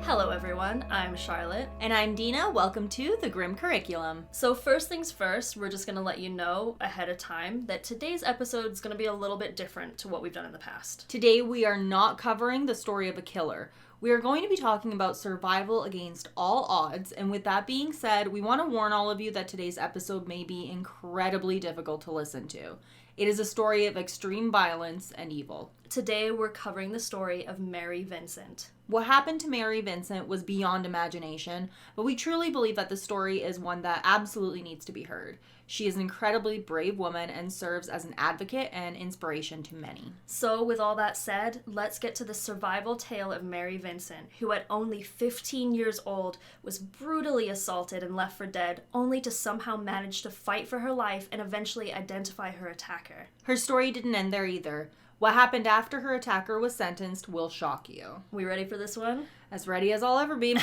Hello everyone, I'm Charlotte. And I'm Dina. Welcome to the Grim Curriculum. So first things first, we're just going to let you know ahead of time that today's episode is going to be a little bit different to what we've done in the past. Today we are not covering the story of a killer. We are going to be talking about survival against all odds, and with that being said, we want to warn all of you that today's episode may be incredibly difficult to listen to. It is a story of extreme violence and evil. Today we're covering the story of Mary Vincent. What happened to Mary Vincent was beyond imagination, but we truly believe that the story is one that absolutely needs to be heard. She is an incredibly brave woman and serves as an advocate and inspiration to many. So with all that said, let's get to the survival tale of Mary Vincent, who at only 15 years old was brutally assaulted and left for dead, only to somehow manage to fight for her life and eventually identify her attacker. Her story didn't end there either. What happened after her attacker was sentenced will shock you. We ready for this one? As ready as I'll ever be.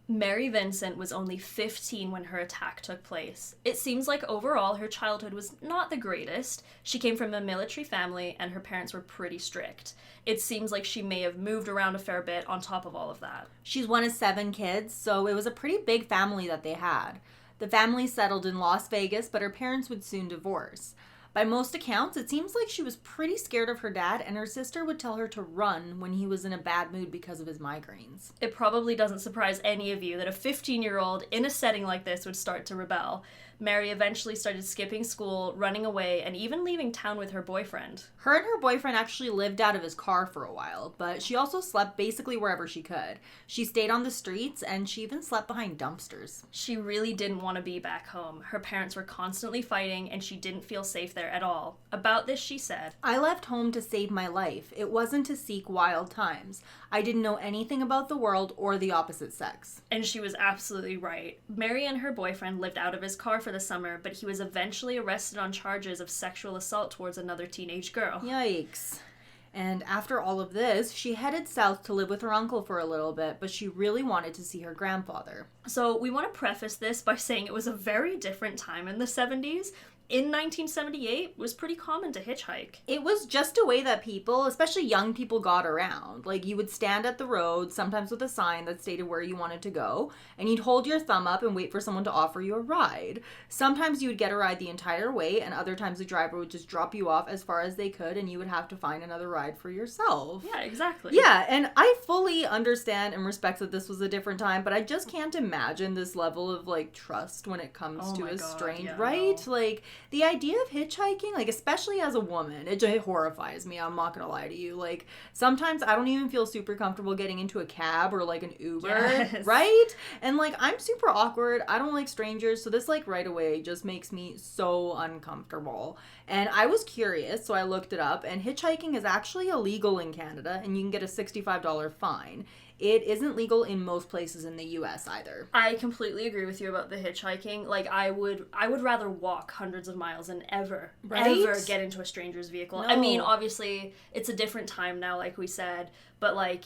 Mary Vincent was only 15 when her attack took place. It seems like overall her childhood was not the greatest. She came from a military family and her parents were pretty strict. It seems like she may have moved around a fair bit on top of all of that. She's one of 7 kids, so it was a pretty big family that they had. The family settled in Las Vegas, but her parents would soon divorce. By most accounts, it seems like she was pretty scared of her dad, and her sister would tell her to run when he was in a bad mood because of his migraines. It probably doesn't surprise any of you that a 15-year-old in a setting like this would start to rebel. Mary eventually started skipping school, running away, and even leaving town with her boyfriend. Her and her boyfriend actually lived out of his car for a while, but she also slept basically wherever she could. She stayed on the streets, and she even slept behind dumpsters. She really didn't want to be back home. Her parents were constantly fighting, and she didn't feel safe there at all. About this, she said, "I left home to save my life. It wasn't to seek wild times. I didn't know anything about the world or the opposite sex." And she was absolutely right. Mary and her boyfriend lived out of his car for the summer, but he was eventually arrested on charges of sexual assault towards another teenage girl. Yikes. And after all of this, she headed south to live with her uncle for a little bit, but she really wanted to see her grandfather. So we want to preface this by saying it was a very different time in the 70s. In 1978, it was pretty common to hitchhike. It was just a way that people, especially young people, got around. Like, you would stand at the road, sometimes with a sign that stated where you wanted to go, and you'd hold your thumb up and wait for someone to offer you a ride. Sometimes you would get a ride the entire way, and other times the driver would just drop you off as far as they could, and you would have to find another ride for yourself. Yeah, exactly. Yeah, and I fully understand and respect that this was a different time, but I just can't imagine this level of, like, trust when it comes to a stranger, right? No. Like, the idea of hitchhiking, like, especially as a woman, it horrifies me. I'm not gonna lie to you. Like, sometimes I don't even feel super comfortable getting into a cab or, like, an Uber, yes. right? And, like, I'm super awkward. I don't like strangers, so this, like, right away just makes me so uncomfortable. And I was curious, so I looked it up, and hitchhiking is actually illegal in Canada, and you can get a $65 fine. It isn't legal in most places in the US either. I completely agree with you about the hitchhiking. Like, I would rather walk hundreds of miles than ever get into a stranger's vehicle. No. I mean, obviously, it's a different time now, like we said, but, like,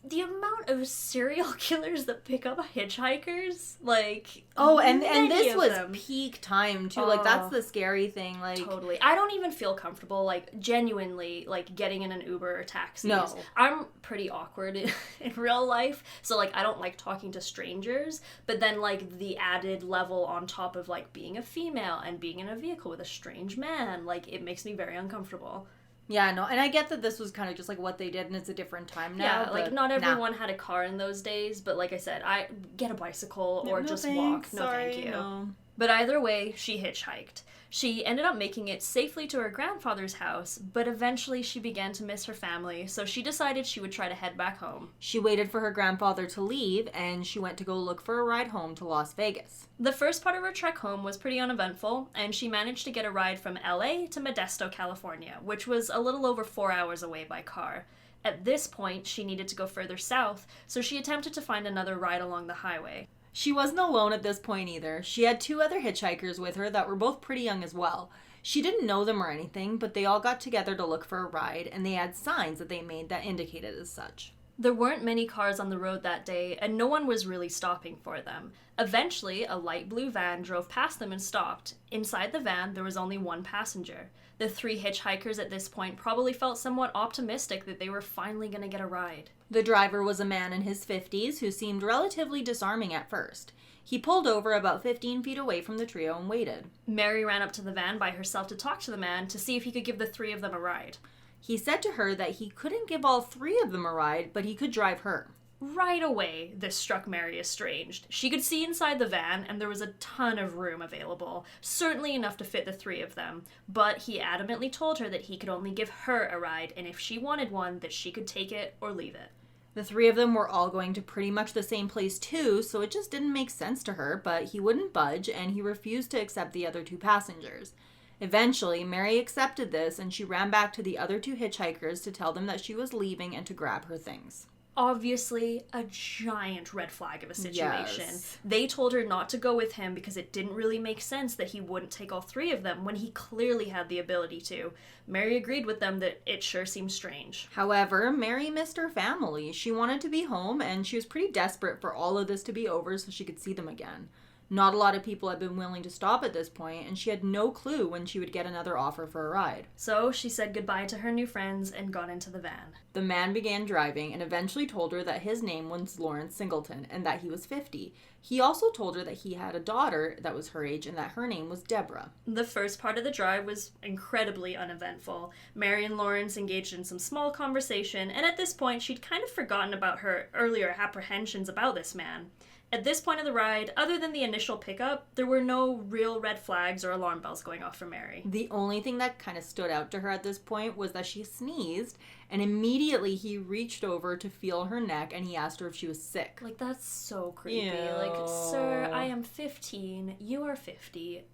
the amount of serial killers that pick up hitchhikers, like... Oh, and this was them. peak time, too. Like, that's the scary thing. Like, totally. I don't even feel comfortable, like, genuinely, like, getting in an Uber or taxi. No. I'm pretty awkward in real life, so, like, I don't like talking to strangers, but then, like, the added level on top of, like, being a female and being in a vehicle with a strange man, like, it makes me very uncomfortable. Yeah, no, and I get that this was kind of just, like, what they did, and it's a different time now. Yeah, like, not everyone had a car in those days, but like I said, I get a bicycle or just walk. No, Sorry, thank you. No. But either way, she hitchhiked. She ended up making it safely to her grandfather's house, but eventually she began to miss her family, so she decided she would try to head back home. She waited for her grandfather to leave, and she went to go look for a ride home to Las Vegas. The first part of her trek home was pretty uneventful, and she managed to get a ride from LA to Modesto, California, which was a little over 4 hours away by car. At this point, she needed to go further south, so she attempted to find another ride along the highway. She wasn't alone at this point either. She had 2 other hitchhikers with her that were both pretty young as well. She didn't know them or anything, but they all got together to look for a ride, and they had signs that they made that indicated as such. There weren't many cars on the road that day, and no one was really stopping for them. Eventually, a light blue van drove past them and stopped. Inside the van, there was only one passenger. The 3 hitchhikers at this point probably felt somewhat optimistic that they were finally going to get a ride. The driver was a man in his 50s who seemed relatively disarming at first. He pulled over about 15 feet away from the trio and waited. Mary ran up to the van by herself to talk to the man to see if he could give the 3 of them a ride. He said to her that he couldn't give all 3 of them a ride, but he could drive her. Right away, this struck Mary as strange. She could see inside the van, and there was a ton of room available, certainly enough to fit the 3 of them, but he adamantly told her that he could only give her a ride, and if she wanted one, that she could take it or leave it. The 3 of them were all going to pretty much the same place too, so it just didn't make sense to her, but he wouldn't budge, and he refused to accept the other 2 passengers. Eventually, Mary accepted this, and she ran back to the other 2 hitchhikers to tell them that she was leaving and to grab her things. Obviously, a giant red flag of a situation. Yes. They told her not to go with him because it didn't really make sense that he wouldn't take all 3 of them when he clearly had the ability to. Mary agreed with them that it sure seemed strange. However, Mary missed her family. She wanted to be home, and she was pretty desperate for all of this to be over so she could see them again. Not a lot of people had been willing to stop at this point, and she had no clue when she would get another offer for a ride. So she said goodbye to her new friends and got into the van. The man began driving and eventually told her that his name was Lawrence Singleton and that he was 50. He also told her that he had a daughter that was her age and that her name was Deborah. The first part of the drive was incredibly uneventful. Mary and Lawrence engaged in some small conversation, and at this point she'd kind of forgotten about her earlier apprehensions about this man. At this point of the ride, other than the initial pickup, there were no real red flags or alarm bells going off for Mary. The only thing that kind of stood out to her at this point was that she sneezed, and immediately he reached over to feel her neck and he asked her if she was sick. Like, that's so creepy. Ew. Like, sir, I am 15, you are 50.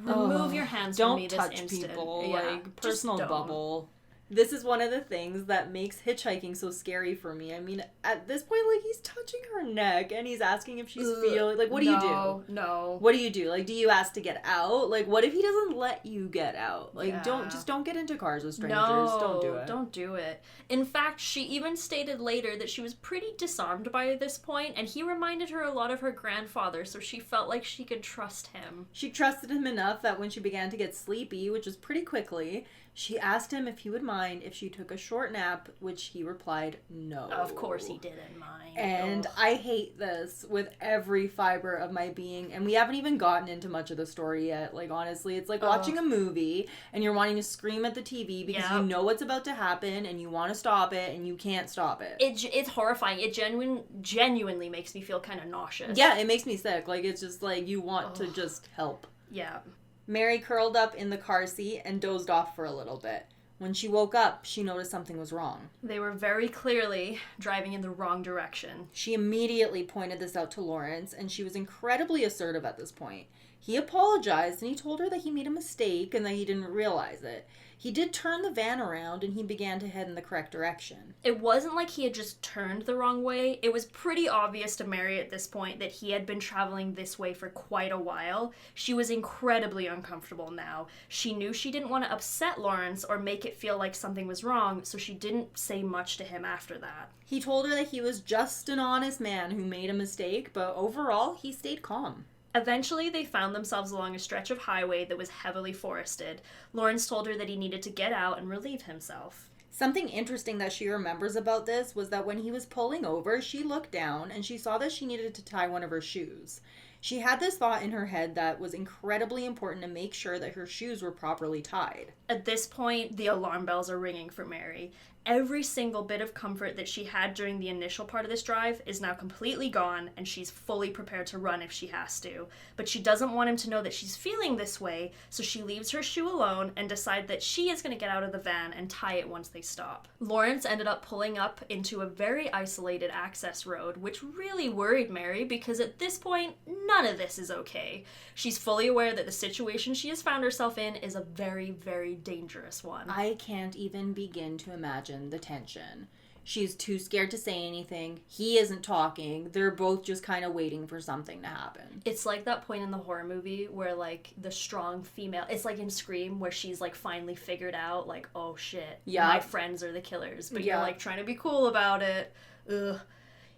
Remove your hands from me this instant. Don't touch people, Yeah, like, personal just don't. bubble. This is one of the things that makes hitchhiking so scary for me. I mean, at this point, like, he's touching her neck and he's asking if she's feeling... Like, what do you do? No. What do you do? Like, do you ask to get out? Like, what if he doesn't let you get out? Like, Yeah. don't get into cars with strangers. No, Don't do it. Don't do it. In fact, she even stated later that she was pretty disarmed by this point, and he reminded her a lot of her grandfather, so she felt like she could trust him. She trusted him enough that when she began to get sleepy, which was pretty quickly, she asked him if he would mind if she took a short nap, which he replied no. Of course he didn't mind. And Ugh. I hate this with every fiber of my being, and we haven't even gotten into much of the story yet. Like, honestly, it's like watching a movie and you're wanting to scream at the TV because you know what's about to happen and you want to stop it and you can't stop it. It's horrifying. It genuinely makes me feel kind of nauseous. Yeah, it makes me sick. Like, it's just like you want to just help. Yeah. Mary curled up in the car seat and dozed off for a little bit. When she woke up, she noticed something was wrong. They were very clearly driving in the wrong direction. She immediately pointed this out to Lawrence, and she was incredibly assertive at this point. He apologized, and he told her that he made a mistake and that he didn't realize it. He did turn the van around, and he began to head in the correct direction. It wasn't like he had just turned the wrong way. It was pretty obvious to Mary at this point that he had been traveling this way for quite a while. She was incredibly uncomfortable now. She knew she didn't want to upset Lawrence or make it feel like something was wrong, so she didn't say much to him after that. He told her that he was just an honest man who made a mistake, but overall, he stayed calm. Eventually, they found themselves along a stretch of highway that was heavily forested. Lawrence told her that he needed to get out and relieve himself. Something interesting that she remembers about this was that when he was pulling over, she looked down and she saw that she needed to tie one of her shoes. She had this thought in her head that was incredibly important to make sure that her shoes were properly tied. At this point, the alarm bells are ringing for Mary. Every single bit of comfort that she had during the initial part of this drive is now completely gone, and she's fully prepared to run if she has to. But she doesn't want him to know that she's feeling this way, so she leaves her shoe alone and decides that she is going to get out of the van and tie it once they stop. Lawrence ended up pulling up into a very isolated access road, which really worried Mary because at this point, none of this is okay. She's fully aware that the situation she has found herself in is a very, very dangerous one. I can't even begin to imagine the tension. She's too scared to say anything. He isn't talking. They're both just kind of waiting for something to happen. It's like that point in the horror movie where, like, the strong female... It's like in Scream where she's, like, finally figured out, like, oh, shit, my friends are the killers. But you're, like, trying to be cool about it. Ugh.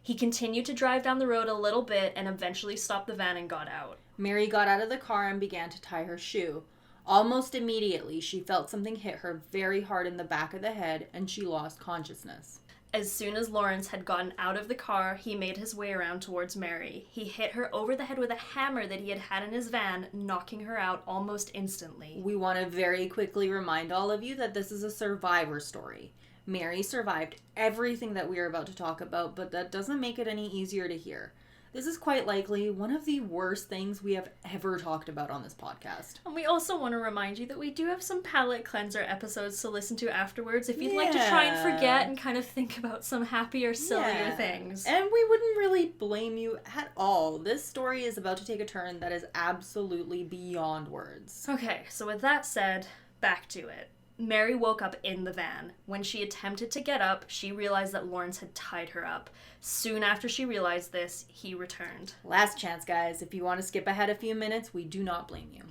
He continued to drive down the road a little bit and eventually stopped the van and got out. Mary got out of the car and began to tie her shoe. Almost immediately, she felt something hit her very hard in the back of the head, and she lost consciousness. As soon as Lawrence had gotten out of the car, he made his way around towards Mary. He hit her over the head with a hammer that he had in his van, knocking her out almost instantly. We want to very quickly remind all of you that this is a survivor story. Mary survived everything that we are about to talk about, but that doesn't make it any easier to hear. This is quite likely one of the worst things we have ever talked about on this podcast. And we also want to remind you that we do have some palate cleanser episodes to listen to afterwards if you'd like to try and forget and kind of think about some happier, sillier things. And we wouldn't really blame you at all. This story is about to take a turn that is absolutely beyond words. Okay, so with that said, back to it. Mary woke up in the van. When she attempted to get up, she realized that Lawrence had tied her up. Soon after she realized this, he returned. Last chance, guys. If you want to skip ahead a few minutes, we do not blame you.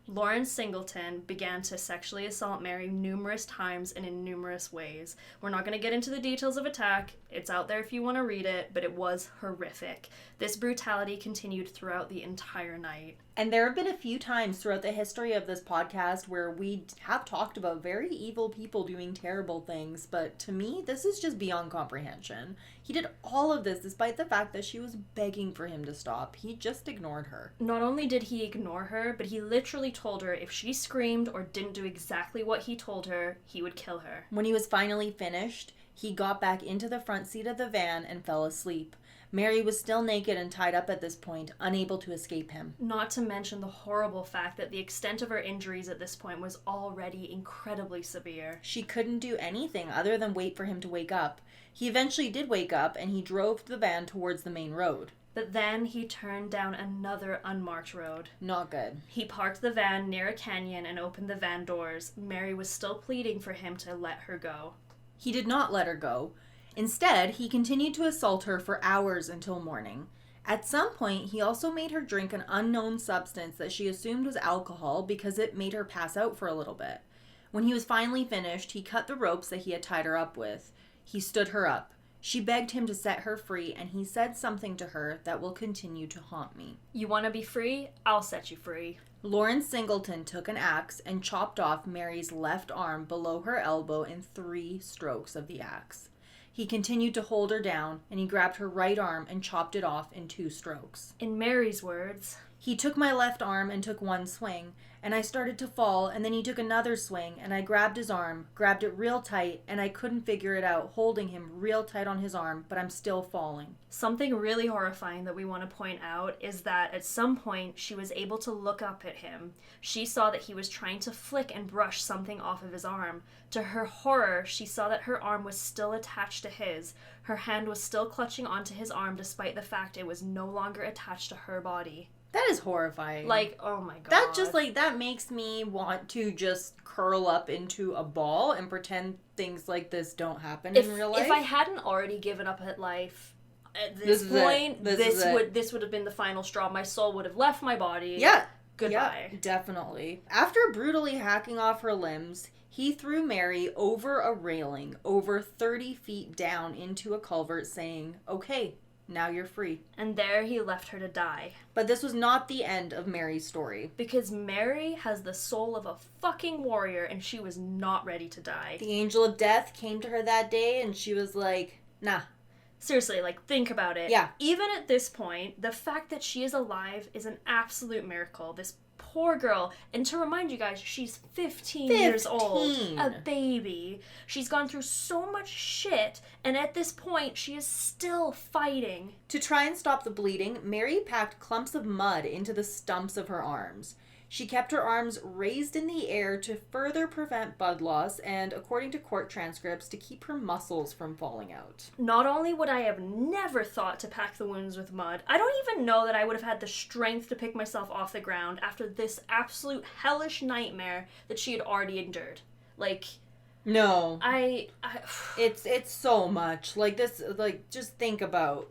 Lawrence Singleton began to sexually assault Mary numerous times and in numerous ways. We're not going to get into the details of attack. It's out there if you want to read it, but it was horrific. This brutality continued throughout the entire night. And there have been a few times throughout the history of this podcast where we have talked about very evil people doing terrible things, but to me, this is just beyond comprehension. He did all of this despite the fact that she was begging for him to stop. He just ignored her. Not only did he ignore her, but he literally told her if she screamed or didn't do exactly what he told her, he would kill her. When he was finally finished, he got back into the front seat of the van and fell asleep. Mary was still naked and tied up at this point, unable to escape him. Not to mention the horrible fact that the extent of her injuries at this point was already incredibly severe. She couldn't do anything other than wait for him to wake up. He eventually did wake up, and he drove the van towards the main road. But then he turned down another unmarked road. Not good. He parked the van near a canyon and opened the van doors. Mary was still pleading for him to let her go. He did not let her go. Instead, he continued to assault her for hours until morning. At some point, he also made her drink an unknown substance that she assumed was alcohol because it made her pass out for a little bit. When he was finally finished, he cut the ropes that he had tied her up with. He stood her up. She begged him to set her free, and he said something to her that will continue to haunt me. You want to be free? I'll set you free. Lawrence Singleton took an axe and chopped off Mary's left arm below her elbow in 3 strokes of the axe. He continued to hold her down, and he grabbed her right arm and chopped it off in 2 strokes. In Mary's words, he took my left arm and took 1 swing, and I started to fall, and then he took another swing, and I grabbed his arm, grabbed it real tight, and I couldn't figure it out, holding him real tight on his arm, but I'm still falling. Something really horrifying that we want to point out is that at some point she was able to look up at him. She saw that he was trying to flick and brush something off of his arm. To her horror, she saw that her arm was still attached to his. Her hand was still clutching onto his arm despite the fact it was no longer attached to her body. That is horrifying. Like, oh my god. That just, that makes me want to just curl up into a ball and pretend things like this don't happen in real life. If I hadn't already given up at life, at this point, this would have been the final straw. My soul would have left my body. Yeah. Goodbye. Yeah, definitely. After brutally hacking off her limbs, he threw Mary over a railing over 30 feet down into a culvert saying, "Okay, now you're free." And there he left her to die. But this was not the end of Mary's story. Because Mary has the soul of a fucking warrior and she was not ready to die. The angel of death came to her that day and she was like, nah. Seriously, think about it. Yeah. Even at this point, the fact that she is alive is an absolute miracle. This poor girl. And to remind you guys, she's 15 years old. A baby. She's gone through so much shit, and at this point, she is still fighting. To try and stop the bleeding, Mary packed clumps of mud into the stumps of her arms. She kept her arms raised in the air to further prevent blood loss and, according to court transcripts, to keep her muscles from falling out. Not only would I have never thought to pack the wounds with mud, I don't even know that I would have had the strength to pick myself off the ground after this absolute hellish nightmare that she had already endured. No. It's so much. Just think about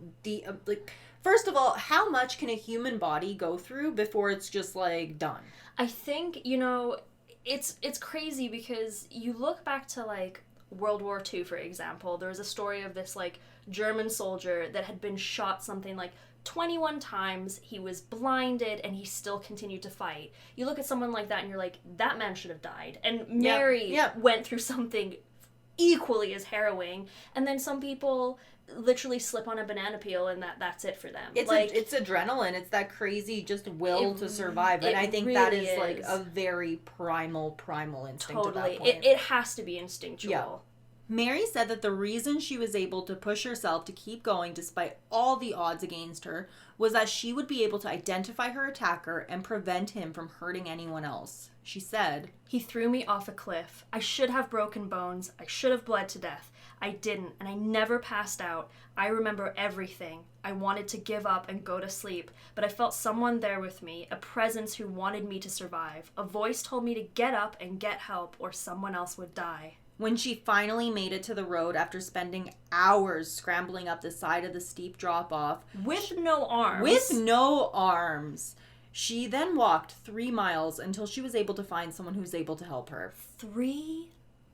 first of all, how much can a human body go through before it's just, done? I think, it's crazy because you look back to, World War II, for example. There was a story of this, German soldier that had been shot something like 21 times, he was blinded, and he still continued to fight. You look at someone like that and you're like, that man should have died. And Mary went through something equally as harrowing, and then some people literally slip on a banana peel and that's it for them. It's like it's adrenaline. It's that crazy just will to survive. And I think really that is like a very primal instinct at that point. It has to be instinctual. Yeah. Mary said that the reason she was able to push herself to keep going despite all the odds against her was that she would be able to identify her attacker and prevent him from hurting anyone else. She said, "He threw me off a cliff. I should have broken bones. I should have bled to death. I didn't, and I never passed out. I remember everything. I wanted to give up and go to sleep, but I felt someone there with me, a presence who wanted me to survive. A voice told me to get up and get help or someone else would die." When she finally made it to the road after spending hours scrambling up the side of the steep drop-off. With no arms. She then walked 3 miles until she was able to find someone who was able to help her. 3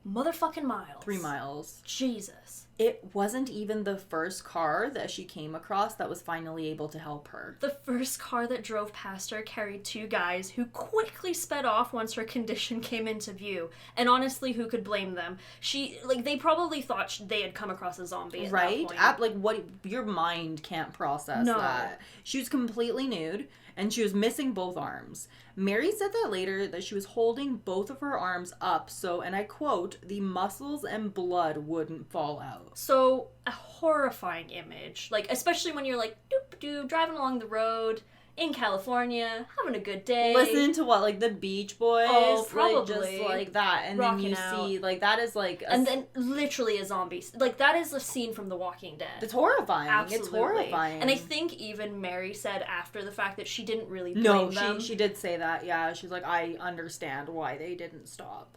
motherfucking miles. 3 miles. Jesus. It wasn't even the first car that she came across that was finally able to help her. The first car that drove past her carried 2 guys who quickly sped off once her condition came into view. And honestly, who could blame them? They probably thought they had come across a zombie at that point. What your mind can't process that. She was completely nude, and she was missing both arms. Mary said that later that she was holding both of her arms up so, and I quote, "the muscles and blood wouldn't fall out." So, a horrifying image. Especially when you're doop-doop, driving along the road in California, having a good day. Listening to the Beach Boys? Oh, probably. Just that. And then you see, that is and then literally a zombie. That is a scene from The Walking Dead. It's horrifying. Absolutely. It's horrifying. And I think even Mary said after the fact that she didn't really blame them. She did say that, yeah. She's like, I understand why they didn't stop.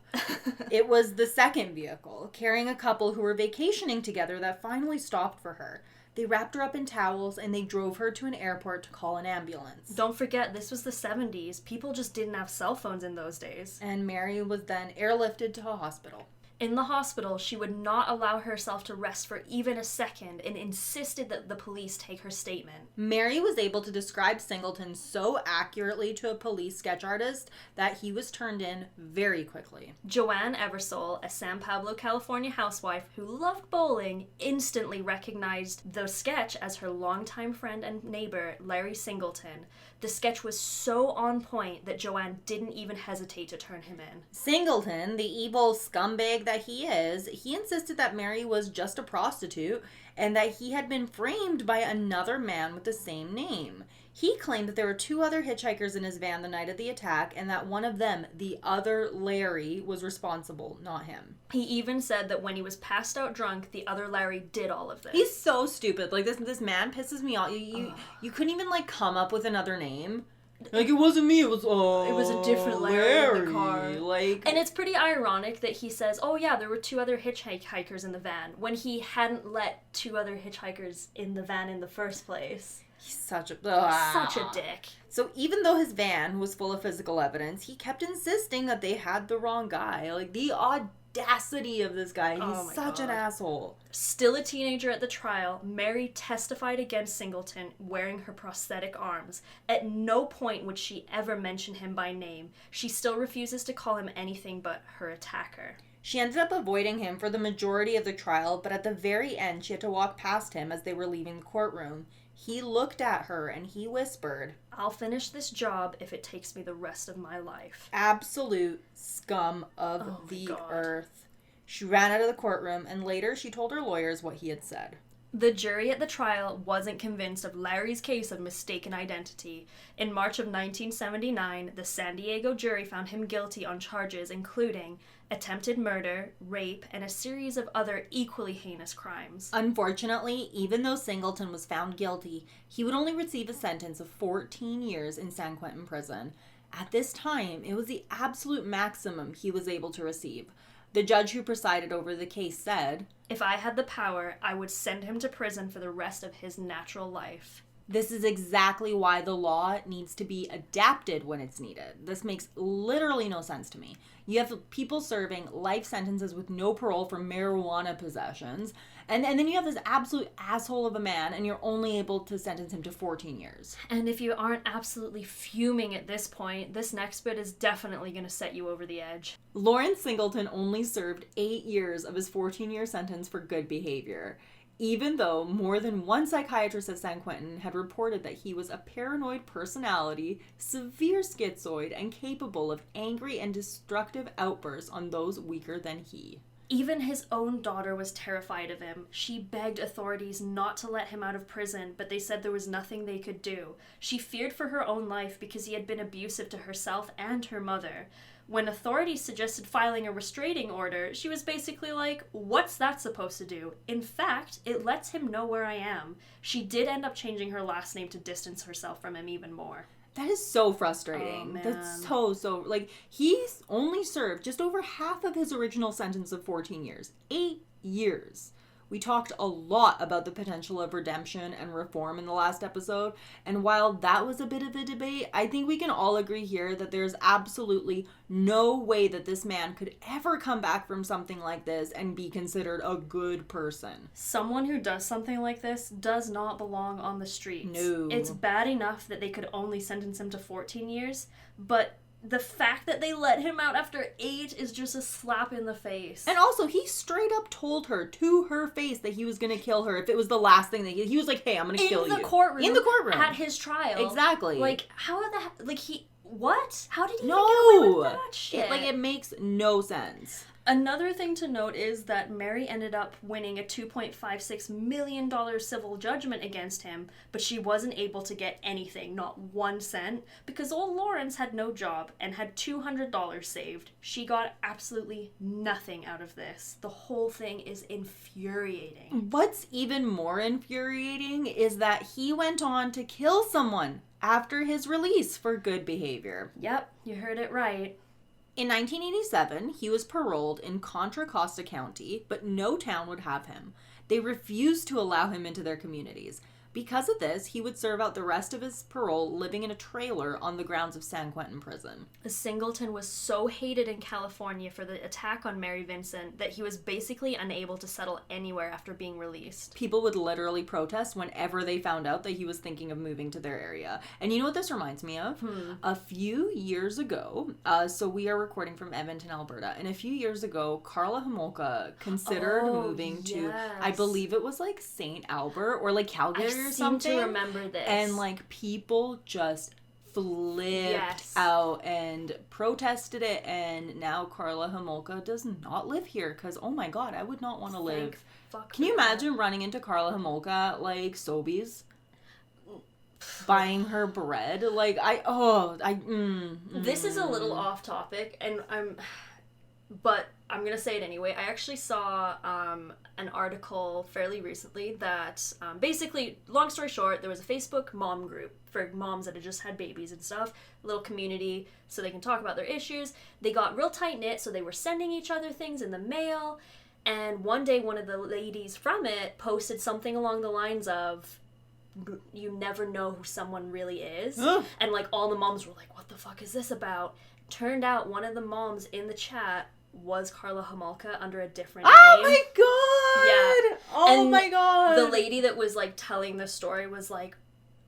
It was the second vehicle, carrying a couple who were vacationing together, that finally stopped for her. They wrapped her up in towels and they drove her to an airport to call an ambulance. Don't forget, this was the 70s. People just didn't have cell phones in those days. And Mary was then airlifted to a hospital. In the hospital, she would not allow herself to rest for even a second and insisted that the police take her statement. Mary was able to describe Singleton so accurately to a police sketch artist that he was turned in very quickly. Joanne Eversole, a San Pablo, California housewife who loved bowling, instantly recognized the sketch as her longtime friend and neighbor, Larry Singleton. The sketch was so on point that Joanne didn't even hesitate to turn him in. Singleton, the evil scumbag that he is, he insisted that Mary was just a prostitute and that he had been framed by another man with the same name. He claimed that there were 2 other hitchhikers in his van the night of the attack and that one of them, the other Larry, was responsible, not him. He even said that when he was passed out drunk, the other Larry did all of this. He's so stupid. This man pisses me off. You couldn't even come up with another name. It wasn't me, it was a different Larry in the car. And it's pretty ironic that he says, oh yeah, there were 2 other hitchhikers in the van, when he hadn't let 2 other hitchhikers in the van in the first place. He's such a dick. So even though his van was full of physical evidence, he kept insisting that they had the wrong guy. The audacity of this guy. He's such an asshole. Still a teenager at the trial, Mary testified against Singleton wearing her prosthetic arms. At no point would she ever mention him by name. She still refuses to call him anything but her attacker. She ended up avoiding him for the majority of the trial, but at the very end she had to walk past him as they were leaving the courtroom. He looked at her and he whispered, "I'll finish this job if it takes me the rest of my life." Absolute scum of the earth. She ran out of the courtroom and later she told her lawyers what he had said. The jury at the trial wasn't convinced of Larry's case of mistaken identity. In March of 1979, the San Diego jury found him guilty on charges including attempted murder, rape, and a series of other equally heinous crimes. Unfortunately, even though Singleton was found guilty, he would only receive a sentence of 14 years in San Quentin prison. At this time, it was the absolute maximum he was able to receive. The judge who presided over the case said, "If I had the power, I would send him to prison for the rest of his natural life." This is exactly why the law needs to be adapted when it's needed. This makes literally no sense to me. You have people serving life sentences with no parole for marijuana possessions, and then you have this absolute asshole of a man, and you're only able to sentence him to 14 years. And if you aren't absolutely fuming at this point, this next bit is definitely going to set you over the edge. Lawrence Singleton only served 8 years of his 14-year sentence for good behavior, even though more than one psychiatrist at San Quentin had reported that he was a paranoid personality, severe schizoid, and capable of angry and destructive outbursts on those weaker than he. Even his own daughter was terrified of him. She begged authorities not to let him out of prison, but they said there was nothing they could do. She feared for her own life because he had been abusive to herself and her mother. When authorities suggested filing a restraining order, she was basically like, what's that supposed to do? In fact, it lets him know where I am. She did end up changing her last name to distance herself from him even more. That is so frustrating. Oh, man. That's so, like, he's only served just over half of his original sentence of 14 years. 8 years. We talked a lot about the potential of redemption and reform in the last episode, and while that was a bit of a debate, I think we can all agree here that there's absolutely no way that this man could ever come back from something like this and be considered a good person. Someone who does something like this does not belong on the streets. No. It's bad enough that they could only sentence him to 14 years, but the fact that they let him out after 8 is just a slap in the face. And also, he straight up told her to her face that he was going to kill her if it was the last thing that he was like, hey, I'm going to kill you. In the courtroom. In the courtroom. At his trial. Exactly. Like, how the like, what? How did he No. even get away with that shit? It makes no sense. Another thing to note is that Mary ended up winning a $2.56 million civil judgment against him, but she wasn't able to get anything, not 1 cent, because old Lawrence had no job and had $200 saved. She got absolutely nothing out of this. The whole thing is infuriating. What's even more infuriating is that he went on to kill someone after his release for good behavior. Yep, you heard it right. In 1987, he was paroled in Contra Costa County, but no town would have him. They refused to allow him into their communities. Because of this, he would serve out the rest of his parole living in a trailer on the grounds of San Quentin Prison. Singleton was so hated in California for the attack on Mary Vincent that he was basically unable to settle anywhere after being released. People would literally protest whenever they found out that he was thinking of moving to their area. And you know what this reminds me of? A few years ago, so we are recording from Edmonton, Alberta, and a few years ago, Karla Homolka considered moving to, I believe it was like St. Albert or like Calgary or something. I seem to remember this. And like people just flipped out and protested it, and now Karla Homolka does not live here because, oh my god, I would not want to live. Can you imagine running into Karla Homolka like Sobeys? Buying her bread? Like, This is a little off topic, and but I'm gonna say it anyway. I actually saw an article fairly recently that basically, long story short, there was a Facebook mom group for moms that had just had babies and stuff, a little community so they can talk about their issues. They got real tight knit, so they were sending each other things in the mail. And one day, one of the ladies from it posted something along the lines of, "You never know who someone really is," and like all the moms were like, "What the fuck is this about?" Turned out one of the moms in the chat was Karla Homolka under a different name. Oh my god! Yeah. Oh my god! The lady that was like telling the story was like,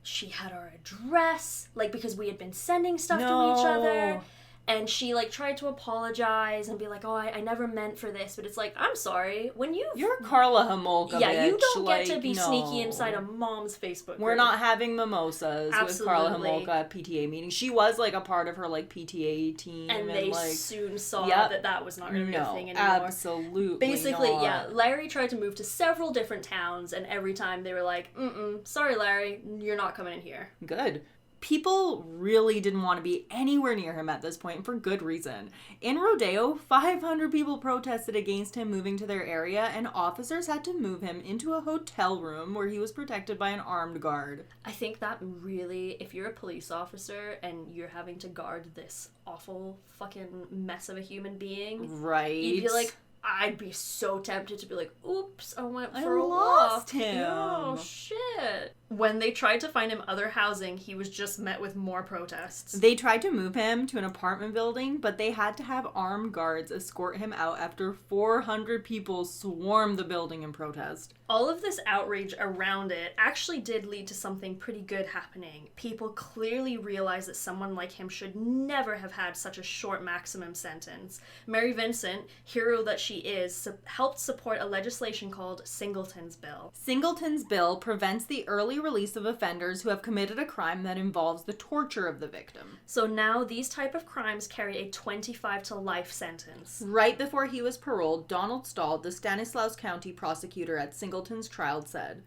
she had our address, like, because we had been sending stuff to each other. And she, like, tried to apologize and be like, oh, I never meant for this. But it's like, I'm sorry. When You're Karla Homolka, yeah, bitch. You don't like, get to be sneaky inside a mom's Facebook group. We're not having mimosas with Karla Homolka at PTA meetings. She was, like, a part of her, like, PTA team. And they like, soon saw that was not going to be a thing anymore. Absolutely Basically, not. yeah, Larry tried to move to several different towns, and every time they were like, sorry, Larry, you're not coming in here. Good. People really didn't want to be anywhere near him at this point, for good reason. In Rodeo, 500 people protested against him moving to their area, and officers had to move him into a hotel room where he was protected by an armed guard. I think that really, if you're a police officer and you're having to guard this awful fucking mess of a human being, right? You'd be like, I'd be so tempted to be like, oops, I went for a lost walk. him. Oh, shit. When they tried to find him other housing, he was just met with more protests. They tried to move him to an apartment building, but they had to have armed guards escort him out after 400 people swarmed the building in protest. All of this outrage around it actually did lead to something pretty good happening. People clearly realized that someone like him should never have had such a short maximum sentence. Mary Vincent, hero that she is, helped support a legislation called Singleton's Bill. Singleton's Bill prevents the early release of offenders who have committed a crime that involves the torture of the victim. So now these type of crimes carry a 25 to life sentence. Right before he was paroled, Donald Stahl, the Stanislaus County prosecutor at Singleton's trial, said,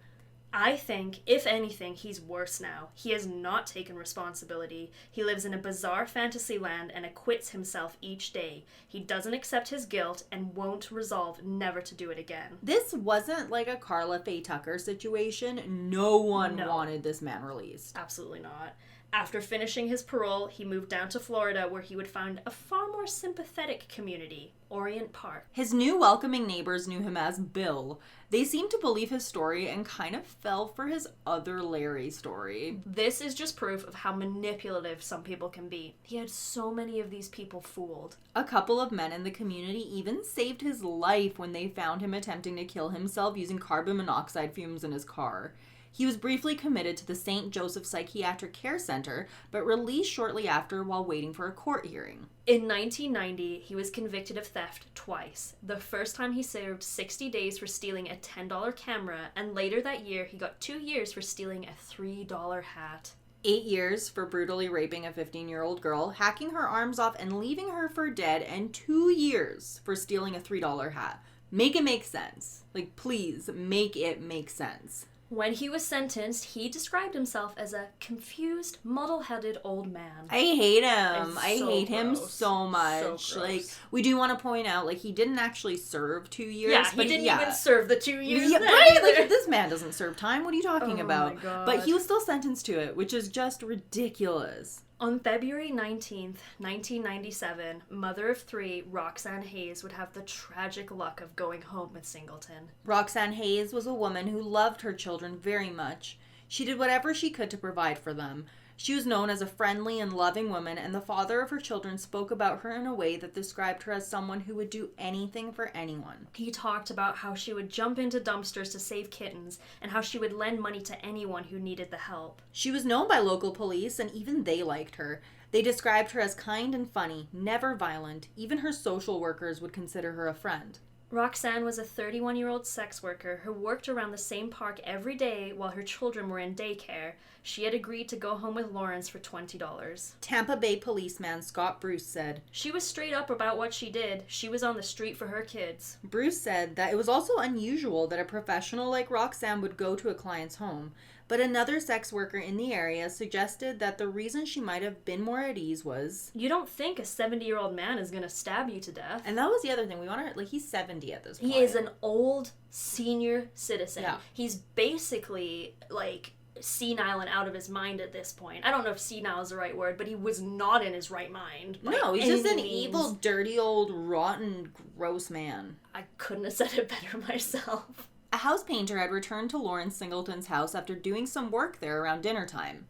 I think, if anything, he's worse now. He has not taken responsibility. He lives in a bizarre fantasy land and acquits himself each day. He doesn't accept his guilt and won't resolve never to do it again. This wasn't like a Carla Faye Tucker situation. No one wanted this man released. Absolutely not. After finishing his parole, he moved down to Florida where he would find a far more sympathetic community, Orient Park. His new welcoming neighbors knew him as Bill. They seemed to believe his story and kind of fell for his other Larry story. This is just proof of how manipulative some people can be. He had so many of these people fooled. A couple of men in the community even saved his life when they found him attempting to kill himself using carbon monoxide fumes in his car. He was briefly committed to the St. Joseph Psychiatric Care Center, but released shortly after while waiting for a court hearing. In 1990, he was convicted of theft twice. The first time he served 60 days for stealing a $10 camera, and later that year he got 2 years for stealing a $3 hat. 8 years for brutally raping a 15-year-old girl, hacking her arms off and leaving her for dead, and 2 years for stealing a $3 hat. Make it make sense. Like, please, make it make sense. When he was sentenced, he described himself as a confused, muddle-headed old man. I hate him. I hate him gross. so much. So like, we do want to point out, like, he didn't actually serve 2 years. Yeah, he didn't even serve the 2 years. Yeah, then right? either. Like, this man doesn't serve time. What are you talking about? My God. But he was still sentenced to it, which is just ridiculous. On February 19th, 1997, mother of 3, Roxanne Hayes, would have the tragic luck of going home with Singleton. Roxanne Hayes was a woman who loved her children very much. She did whatever she could to provide for them. She was known as a friendly and loving woman, and the father of her children spoke about her in a way that described her as someone who would do anything for anyone. He talked about how she would jump into dumpsters to save kittens, and how she would lend money to anyone who needed the help. She was known by local police, and even they liked her. They described her as kind and funny, never violent. Even her social workers would consider her a friend. Roxanne was a 31-year-old sex worker who worked around the same park every day while her children were in daycare. She had agreed to go home with Lawrence for $20. Tampa Bay policeman Scott Bruce said, She was straight up about what she did. She was on the street for her kids. Bruce said that it was also unusual that a professional like Roxanne would go to a client's home, but another sex worker in the area suggested that the reason she might have been more at ease was... You don't think a 70-year-old man is going to stab you to death. And that was the other thing. We want to... Like, he's 70 at this point. He is an old senior citizen. Yeah. He's basically, like, senile and out of his mind at this point. I don't know if senile is the right word, but he was not in his right mind. No, he's just an evil, dirty, old, rotten, gross man. I couldn't have said it better myself. A house painter had returned to Lawrence Singleton's house after doing some work there around dinner time.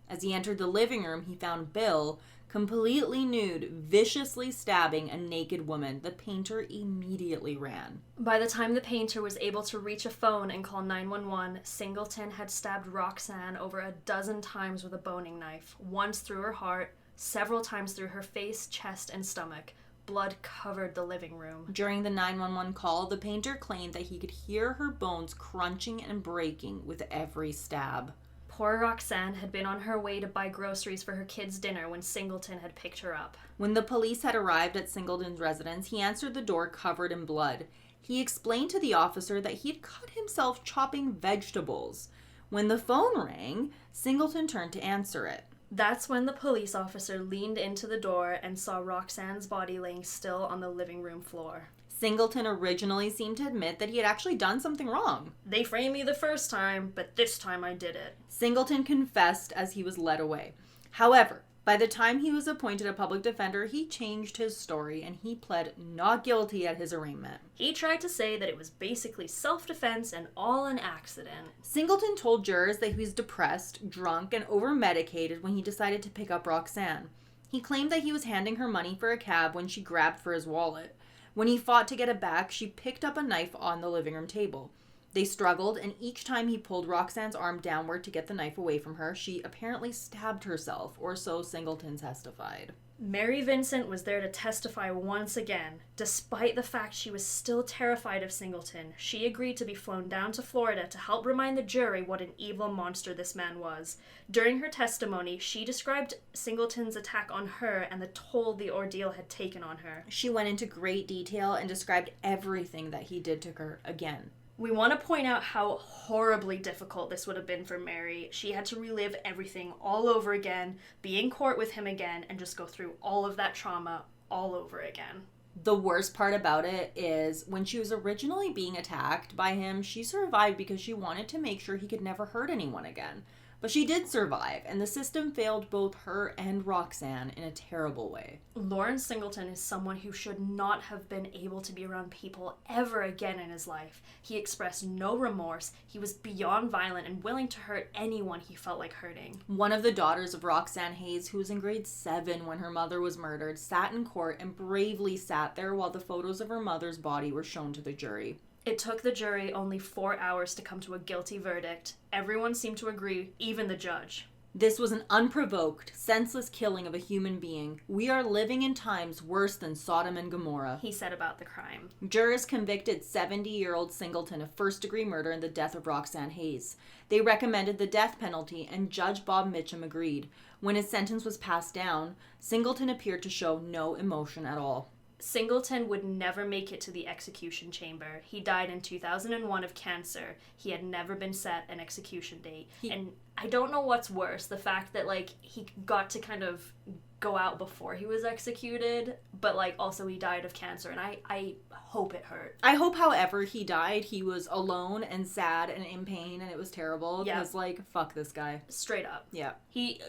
As he entered the living room, he found Bill, completely nude, viciously stabbing a naked woman. The painter immediately ran. By the time the painter was able to reach a phone and call 911, Singleton had stabbed Roxanne over a dozen times with a boning knife, once through her heart, several times through her face, chest, and stomach. Blood covered the living room. During the 911 call, the painter claimed that he could hear her bones crunching and breaking with every stab. Poor Roxanne had been on her way to buy groceries for her kids' dinner when Singleton had picked her up. When the police had arrived at Singleton's residence, he answered the door covered in blood. He explained to the officer that he had cut himself chopping vegetables. When the phone rang, Singleton turned to answer it. That's when the police officer leaned into the door and saw Roxanne's body laying still on the living room floor. Singleton originally seemed to admit that he had actually done something wrong. They framed me the first time, but this time I did it. Singleton confessed as he was led away. However, By the time he was appointed a public defender, he changed his story and he pled not guilty at his arraignment. He tried to say that it was basically self-defense and all an accident. Singleton told jurors that he was depressed, drunk, and over-medicated when he decided to pick up Roxanne. He claimed that he was handing her money for a cab when she grabbed for his wallet. When he fought to get it back, she picked up a knife on the living room table. They struggled, and each time he pulled Roxanne's arm downward to get the knife away from her, she apparently stabbed herself, or so Singleton testified. Mary Vincent was there to testify once again. Despite the fact she was still terrified of Singleton, she agreed to be flown down to Florida to help remind the jury what an evil monster this man was. During her testimony, she described Singleton's attack on her and the toll the ordeal had taken on her. She went into great detail and described everything that he did to her again. We want to point out how horribly difficult this would have been for Mary. She had to relive everything all over again, be in court with him again, and just go through all of that trauma all over again. The worst part about it is when she was originally being attacked by him, she survived because she wanted to make sure he could never hurt anyone again. But she did survive, and the system failed both her and Roxanne in a terrible way. Lawrence Singleton is someone who should not have been able to be around people ever again in his life. He expressed no remorse, he was beyond violent and willing to hurt anyone he felt like hurting. One of the daughters of Roxanne Hayes, who was in grade 7 when her mother was murdered, sat in court and bravely sat there while the photos of her mother's body were shown to the jury. It took the jury only 4 hours to come to a guilty verdict. Everyone seemed to agree, even the judge. This was an unprovoked, senseless killing of a human being. We are living in times worse than Sodom and Gomorrah, he said about the crime. Jurors convicted 70-year-old Singleton of first-degree murder in the death of Roxanne Hayes. They recommended the death penalty, and Judge Bob Mitchum agreed. When his sentence was passed down, Singleton appeared to show no emotion at all. Singleton would never make it to the execution chamber. He died in 2001 of cancer. He had never been set an execution date. And I don't know what's worse, the fact that, like, he got to kind of go out before he was executed, but, like, also he died of cancer, and I hope it hurt. I hope, however he died, he was alone and sad and in pain, and it was terrible, because, like, fuck this guy. Straight up. Yeah. He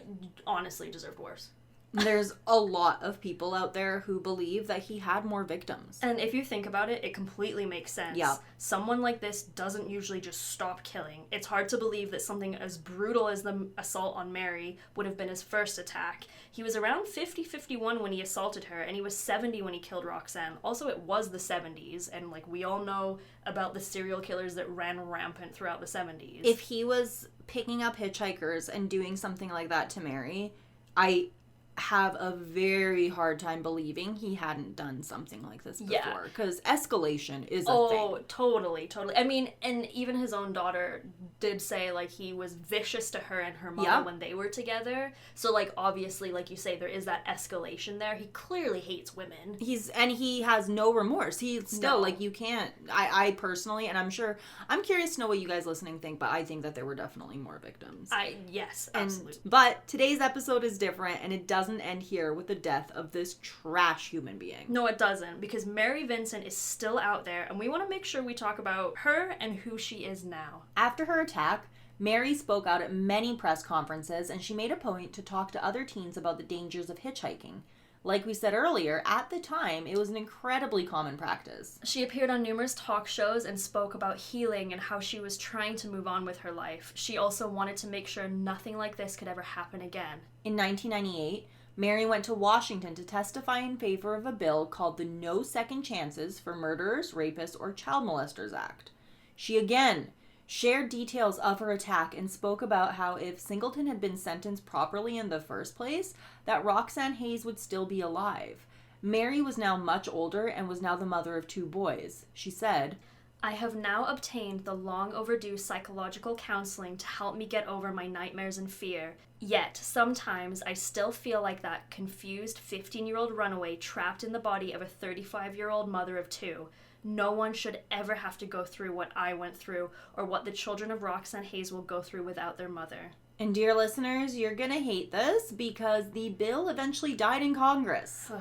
honestly deserved worse. There's a lot of people out there who believe that he had more victims. And if you think about it, it completely makes sense. Yeah. Someone like this doesn't usually just stop killing. It's hard to believe that something as brutal as the assault on Mary would have been his first attack. He was around 50-51 when he assaulted her, and he was 70 when he killed Roxanne. Also, it was the 70s, and, like, we all know about the serial killers that ran rampant throughout the 70s. If he was picking up hitchhikers and doing something like that to Mary, I have a very hard time believing he hadn't done something like this before, because escalation is a thing. Oh, totally. I mean, and even his own daughter did say, like, he was vicious to her and her mother when they were together. So, like, obviously, like you say, there is that escalation there. He clearly hates women. He has no remorse. He still, like, you can't, I personally, and I'm curious to know what you guys listening think, but I think that there were definitely more victims. Yes, absolutely. But today's episode is different, and it doesn't end here with the death of this trash human being. No, it doesn't, because Mary Vincent is still out there, and we want to make sure we talk about her and who she is now. After her attack, Mary spoke out at many press conferences, and she made a point to talk to other teens about the dangers of hitchhiking. Like we said earlier, at the time, it was an incredibly common practice. She appeared on numerous talk shows and spoke about healing and how she was trying to move on with her life. She also wanted to make sure nothing like this could ever happen again. In 1998, Mary went to Washington to testify in favor of a bill called the No Second Chances for Murderers, Rapists, or Child Molesters Act. She again shared details of her attack and spoke about how if Singleton had been sentenced properly in the first place, that Roxanne Hayes would still be alive. Mary was now much older and was now the mother of 2 boys. She said, I have now obtained the long overdue psychological counseling to help me get over my nightmares and fear. Yet, sometimes I still feel like that confused 15-year-old runaway trapped in the body of a 35-year-old mother of 2. No one should ever have to go through what I went through or what the children of Roxanne Hayes will go through without their mother. And dear listeners, you're gonna hate this because the bill eventually died in Congress.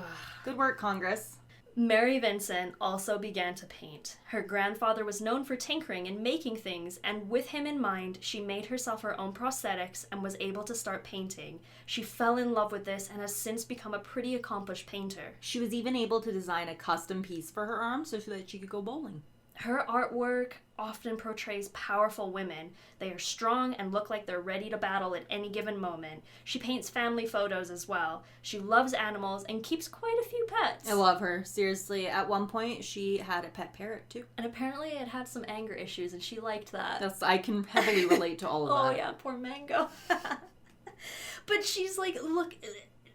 Good work, Congress. Mary Vincent also began to paint. Her grandfather was known for tinkering and making things, and with him in mind, she made herself her own prosthetics and was able to start painting. She fell in love with this and has since become a pretty accomplished painter. She was even able to design a custom piece for her arm so that she could go bowling. Her artwork often portrays powerful women. They are strong and look like they're ready to battle at any given moment. She paints family photos as well. She loves animals and keeps quite a few pets. I love her. Seriously, at one point she had a pet parrot too. And apparently it had some anger issues and she liked that. I can heavily relate to all of that. Oh yeah, poor Mango. But she's like, look...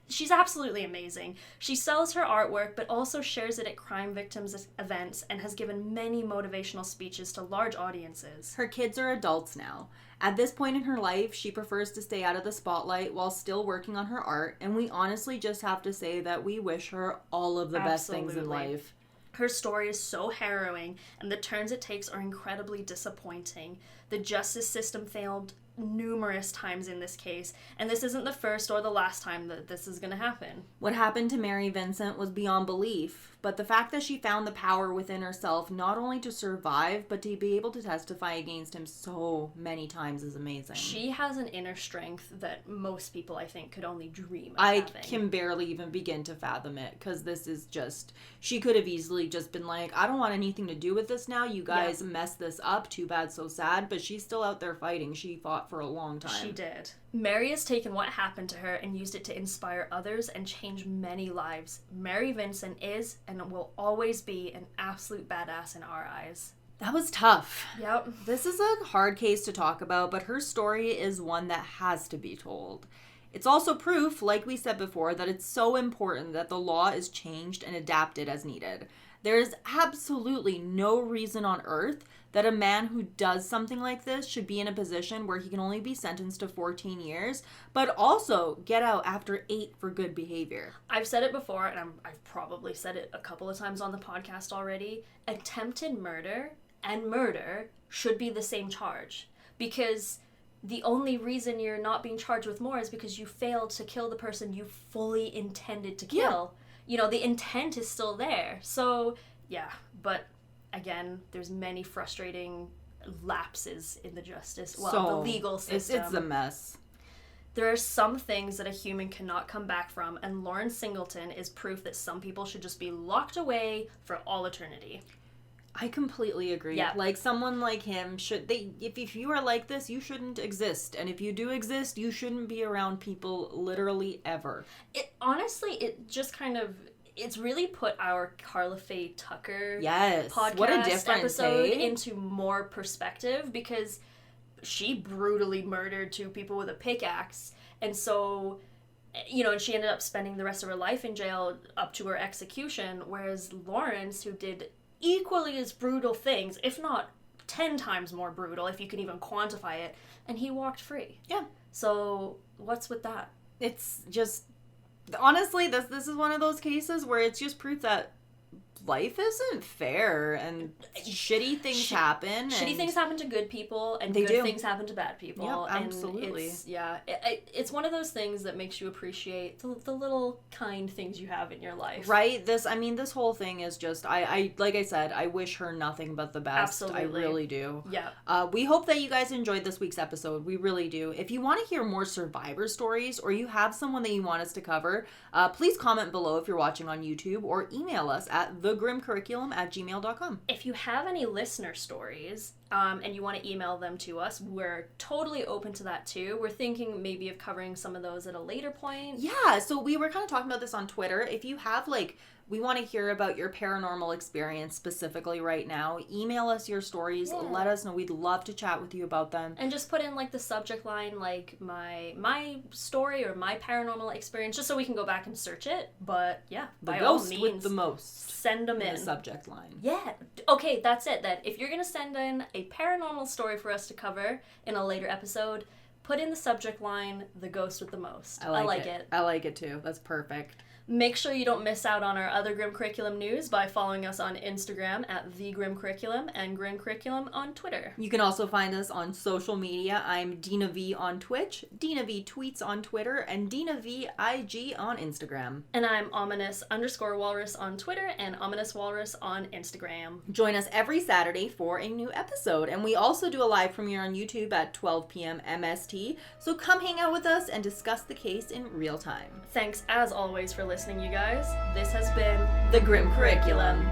She's absolutely amazing. She sells her artwork, but also shares it at crime victims' events and has given many motivational speeches to large audiences. Her kids are adults now. At this point in her life, she prefers to stay out of the spotlight while still working on her art, and we honestly just have to say that we wish her all of the best things in life. Her story is so harrowing, and the turns it takes are incredibly disappointing. The justice system failed numerous times in this case, and this isn't the first or the last time that this is going to happen. What happened to Mary Vincent was beyond belief, but the fact that she found the power within herself not only to survive, but to be able to testify against him so many times is amazing. She has an inner strength that most people, I think, could only dream of I having. can barely even begin to fathom it, because this is just... She could have easily just been like, I don't want anything to do with this now. You guys messed this up. Too bad, so sad. But she's still out there fighting. She fought for a long time. She did. Mary has taken what happened to her and used it to inspire others and change many lives. Mary Vincent is and will always be an absolute badass in our eyes. That was tough. Yep. This is a hard case to talk about, but her story is one that has to be told. It's also proof, like we said before, that it's so important that the law is changed and adapted as needed. There is absolutely no reason on earth that a man who does something like this should be in a position where he can only be sentenced to 14 years, but also get out after 8 for good behavior. I've said it before, and I've probably said it a couple of times on the podcast already. Attempted murder and murder should be the same charge, because the only reason you're not being charged with more is because you failed to kill the person you fully intended to kill. You know, the intent is still there. So, yeah, but again, there's many frustrating lapses in the the legal system. It's a mess. There are some things that a human cannot come back from, and Lawrence Singleton is proof that some people should just be locked away for all eternity. I completely agree. Yeah. Like, someone like him if you are like this, you shouldn't exist. And if you do exist, you shouldn't be around people literally ever. It just kind of, it's really put our Carla Faye Tucker podcast what a difference, episode into more perspective, because she brutally murdered 2 people with a pickaxe. And so, you know, and she ended up spending the rest of her life in jail up to her execution, whereas Lawrence, who did equally as brutal things, if not 10 times more brutal, if you can even quantify it, and he walked free. Yeah. So what's with that? It's just, honestly, this is one of those cases where it's just proof that life isn't fair, and shitty things happen. Shitty things happen to good people, and good things happen to bad people. Yeah, absolutely. And it's one of those things that makes you appreciate the little kind things you have in your life. Right? This whole thing is just, I like I said, I wish her nothing but the best. Absolutely. I really do. Yeah. We hope that you guys enjoyed this week's episode. We really do. If you want to hear more survivor stories, or you have someone that you want us to cover, please comment below if you're watching on YouTube, or email us at thegrimcurriculum@gmail.com. If you have any listener stories, and you want to email them to us, we're totally open to that too. We're thinking maybe of covering some of those at a later point. Yeah, so we were kind of talking about this on Twitter. If you have, we want to hear about your paranormal experience specifically right now. Email us your stories. Yeah. Let us know. We'd love to chat with you about them. And just put in, the subject line, my story or my paranormal experience, just so we can go back and search it. But, yeah, the by ghost all means, with the most. Send them in. The subject line. Yeah. Okay, that's it then. If you're going to send in a paranormal story for us to cover in a later episode, put in the subject line, the ghost with the most. I like it. I like it too. That's perfect. Make sure you don't miss out on our other Grim Curriculum news by following us on Instagram at The Grim Curriculum and Grim Curriculum on Twitter. You can also find us on social media. I'm Dina V on Twitch, Dina V Tweets on Twitter, and Dina V IG on Instagram. And I'm ominous_walrus on Twitter and ominouswalrus on Instagram. Join us every Saturday for a new episode. And we also do a live premiere on YouTube at 12 p.m. MST. So come hang out with us and discuss the case in real time. Thanks as always for listening, you guys. This has been The Grim Curriculum.